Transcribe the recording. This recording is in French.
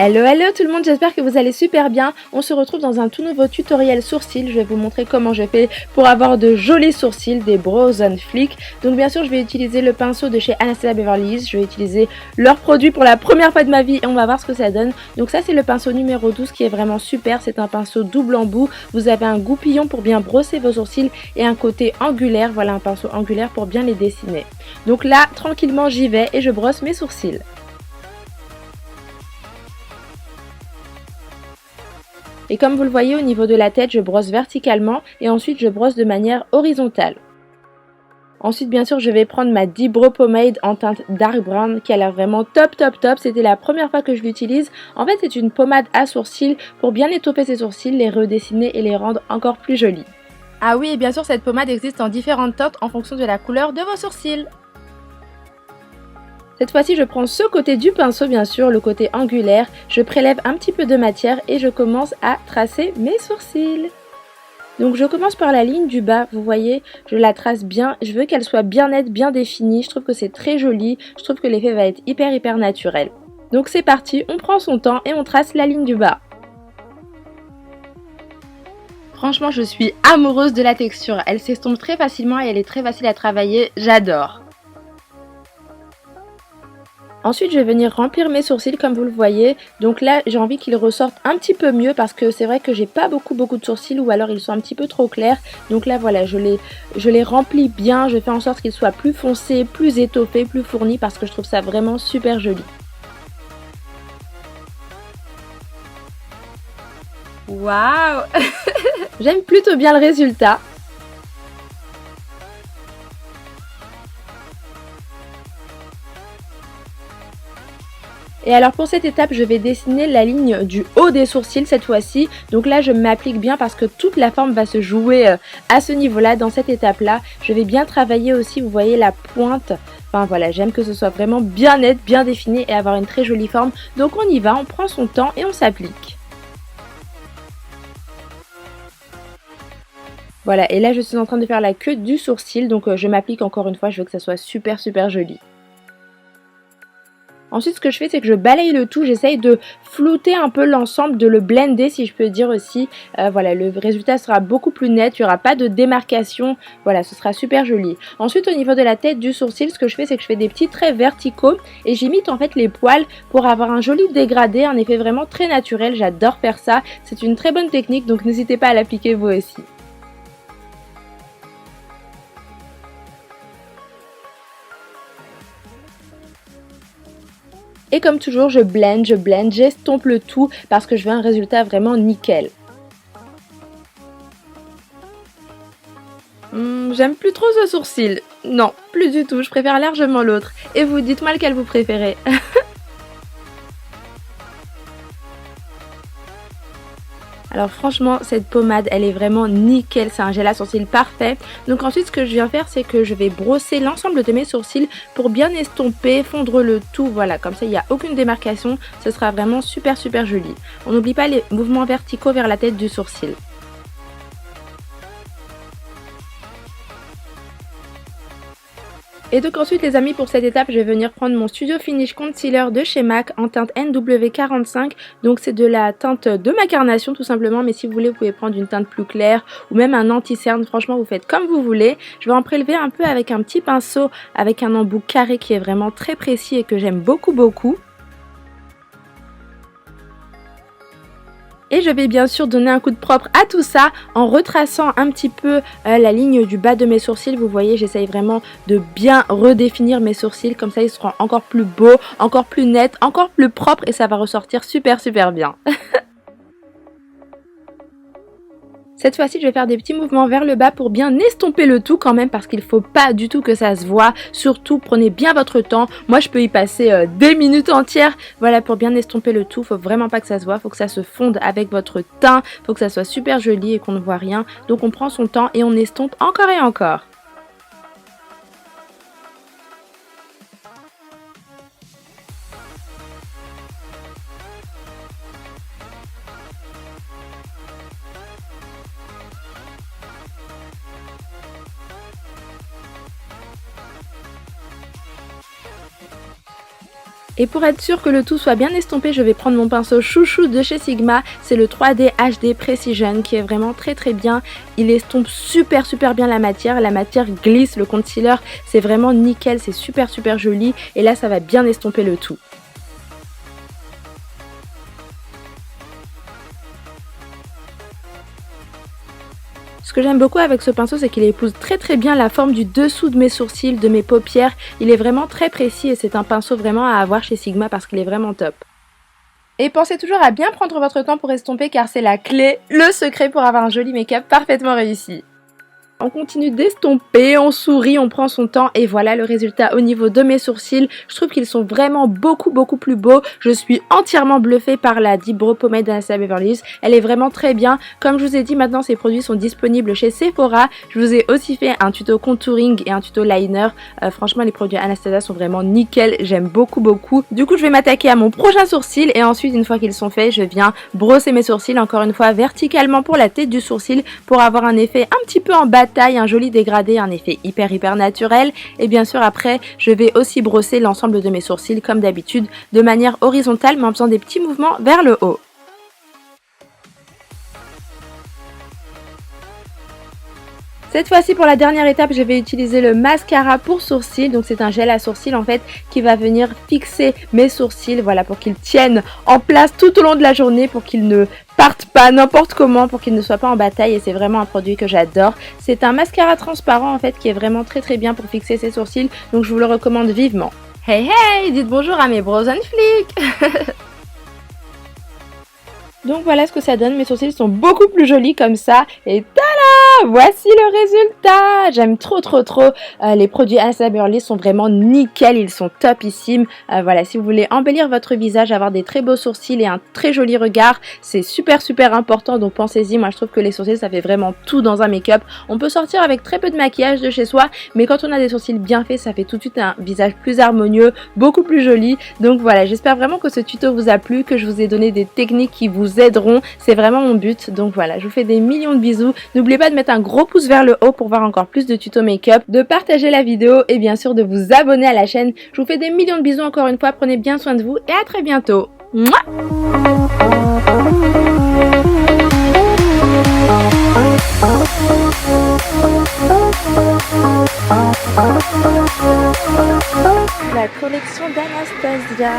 Hello tout le monde, j'espère que vous allez super bien. On se retrouve dans un tout nouveau tutoriel sourcils. Je vais vous montrer comment je fais pour avoir de jolis sourcils, des brows on flick. Donc bien sûr, je vais utiliser le pinceau de chez Anastasia Beverly Hills. Je vais utiliser leur produit pour la première fois de ma vie et on va voir ce que ça donne. Donc ça, c'est le pinceau numéro 12 qui est vraiment super. C'est un pinceau double embout. Vous avez un goupillon pour bien brosser vos sourcils et un côté angulaire. Voilà, un pinceau angulaire pour bien les dessiner. Donc là, tranquillement, j'y vais et je brosse mes sourcils. Et comme vous le voyez au niveau de la tête, je brosse verticalement et ensuite je brosse de manière horizontale. Ensuite bien sûr je vais prendre ma Deep Brow Pomade en teinte dark brown qui a l'air vraiment top. C'était la première fois que je l'utilise. En fait c'est une pommade à sourcils pour bien étoffer ses sourcils, les redessiner et les rendre encore plus jolis. Ah oui, et bien sûr cette pommade existe en différentes teintes en fonction de la couleur de vos sourcils. Cette fois-ci, je prends ce côté du pinceau, bien sûr, le côté angulaire. Je prélève un petit peu de matière et je commence à tracer mes sourcils. Donc je commence par la ligne du bas, vous voyez, je la trace bien. Je veux qu'elle soit bien nette, bien définie. Je trouve que c'est très joli. Je trouve que l'effet va être hyper naturel. Donc c'est parti, on prend son temps et on trace la ligne du bas. Franchement, je suis amoureuse de la texture. Elle s'estompe très facilement et elle est très facile à travailler. J'adore. Ensuite, je vais venir remplir mes sourcils comme vous le voyez. Donc là, j'ai envie qu'ils ressortent un petit peu mieux parce que c'est vrai que j'ai pas beaucoup de sourcils ou alors ils sont un petit peu trop clairs. Donc là, voilà, je les remplis bien. Je fais en sorte qu'ils soient plus foncés, plus étoffés, plus fournis parce que je trouve ça vraiment super joli. Waouh! J'aime plutôt bien le résultat. Et alors pour cette étape, je vais dessiner la ligne du haut des sourcils cette fois-ci. Donc là, je m'applique bien parce que toute la forme va se jouer à ce niveau-là, dans cette étape-là. Je vais bien travailler aussi, vous voyez, la pointe. Enfin voilà, j'aime que ce soit vraiment bien net, bien défini et avoir une très jolie forme. Donc on y va, on prend son temps et on s'applique. Voilà, et là je suis en train de faire la queue du sourcil. Donc je m'applique encore une fois, je veux que ça soit super joli. Ensuite, ce que je fais, c'est que je balaye le tout. J'essaye de flouter un peu l'ensemble, de le blender, si je peux dire aussi. Voilà, le résultat sera beaucoup plus net. Il n'y aura pas de démarcation. Voilà, ce sera super joli. Ensuite, au niveau de la tête du sourcil, ce que je fais, c'est que je fais des petits traits verticaux. Et j'imite en fait les poils pour avoir un joli dégradé, un effet vraiment très naturel. J'adore faire ça. C'est une très bonne technique, donc n'hésitez pas à l'appliquer vous aussi. Et comme toujours, je blende, j'estompe le tout parce que je veux un résultat vraiment nickel. J'aime plus trop ce sourcil. Non, plus du tout, je préfère largement l'autre. Et vous, dites-moi lequel vous préférez. Alors franchement, cette pommade, elle est vraiment nickel, c'est un gel à sourcils parfait. Donc ensuite, ce que je viens faire, c'est que je vais brosser l'ensemble de mes sourcils pour bien estomper, fondre le tout. Voilà, comme ça, il n'y a aucune démarcation. Ce sera vraiment super joli. On n'oublie pas les mouvements verticaux vers la tête du sourcil. Et donc ensuite les amis, pour cette étape je vais venir prendre mon Studio Finish Concealer de chez MAC en teinte NW45. Donc c'est de la teinte de ma carnation tout simplement, mais si vous voulez vous pouvez prendre une teinte plus claire ou même un anti-cerne, franchement vous faites comme vous voulez. Je vais en prélever un peu avec un petit pinceau avec un embout carré qui est vraiment très précis et que j'aime beaucoup. Et je vais bien sûr donner un coup de propre à tout ça en retraçant un petit peu la ligne du bas de mes sourcils. Vous voyez, j'essaye vraiment de bien redéfinir mes sourcils. Comme ça, ils seront encore plus beaux, encore plus nets, encore plus propres et ça va ressortir super bien. Cette fois-ci, je vais faire des petits mouvements vers le bas pour bien estomper le tout quand même parce qu'il ne faut pas du tout que ça se voit. Surtout, prenez bien votre temps. Moi, je peux y passer des minutes entières. Voilà, pour bien estomper le tout, faut vraiment pas que ça se voit. Faut que ça se fonde avec votre teint. Faut que ça soit super joli et qu'on ne voit rien. Donc, on prend son temps et on estompe encore et encore. Et pour être sûr que le tout soit bien estompé, je vais prendre mon pinceau chouchou de chez Sigma. C'est le 3D HD Precision qui est vraiment très bien. Il estompe super bien la matière glisse, le concealer c'est vraiment nickel, c'est super joli et là ça va bien estomper le tout. Ce que j'aime beaucoup avec ce pinceau, c'est qu'il épouse très bien la forme du dessous de mes sourcils, de mes paupières. Il est vraiment très précis et c'est un pinceau vraiment à avoir chez Sigma parce qu'il est vraiment top. Et pensez toujours à bien prendre votre temps pour estomper car c'est la clé, le secret pour avoir un joli make-up parfaitement réussi. On continue d'estomper, on sourit, on prend son temps et voilà le résultat au niveau de mes sourcils. Je trouve qu'ils sont vraiment beaucoup plus beaux. Je suis entièrement bluffée par la Deep Brow Pomade d'Anastasia Beverly Hills. Elle est vraiment très bien. Comme je vous ai dit, maintenant ces produits sont disponibles chez Sephora. Je vous ai aussi fait un tuto contouring et un tuto liner. Franchement les produits Anastasia sont vraiment nickel. J'aime beaucoup. Du coup je vais m'attaquer à mon prochain sourcil et ensuite une fois qu'ils sont faits, je viens brosser mes sourcils encore une fois verticalement pour la tête du sourcil pour avoir un effet un petit peu en bas taille, un joli dégradé, un effet hyper naturel. Et bien sûr après je vais aussi brosser l'ensemble de mes sourcils comme d'habitude de manière horizontale mais en faisant des petits mouvements vers le haut. Cette fois-ci pour la dernière étape je vais utiliser le mascara pour sourcils, donc c'est un gel à sourcils en fait qui va venir fixer mes sourcils, voilà, pour qu'ils tiennent en place tout au long de la journée, pour qu'ils ne partent pas n'importe comment, pour qu'ils ne soient pas en bataille et c'est vraiment un produit que j'adore. C'est un mascara transparent en fait qui est vraiment très bien pour fixer ses sourcils, donc je vous le recommande vivement. Hey dites bonjour à mes Brows and Flick. Donc voilà ce que ça donne, mes sourcils sont beaucoup plus jolis comme ça et tada, voici le résultat. J'aime trop les produits Anastasia Beverly Hills sont vraiment nickel, ils sont topissimes. Voilà, si vous voulez embellir votre visage, avoir des très beaux sourcils et un très joli regard, c'est super important, donc pensez-y. Moi je trouve que les sourcils ça fait vraiment tout dans un make-up. On peut sortir avec très peu de maquillage de chez soi, mais quand on a des sourcils bien faits, ça fait tout de suite un visage plus harmonieux, beaucoup plus joli. Donc voilà, j'espère vraiment que ce tuto vous a plu, que je vous ai donné des techniques qui vous aideront, c'est vraiment mon but. Donc voilà, je vous fais des millions de bisous. N'oubliez pas de mettre un gros pouce vers le haut pour voir encore plus de tutos make-up, de partager la vidéo et bien sûr de vous abonner à la chaîne. Je vous fais des millions de bisous encore une fois, prenez bien soin de vous et à très bientôt. Mouah. La collection d'Anastasia.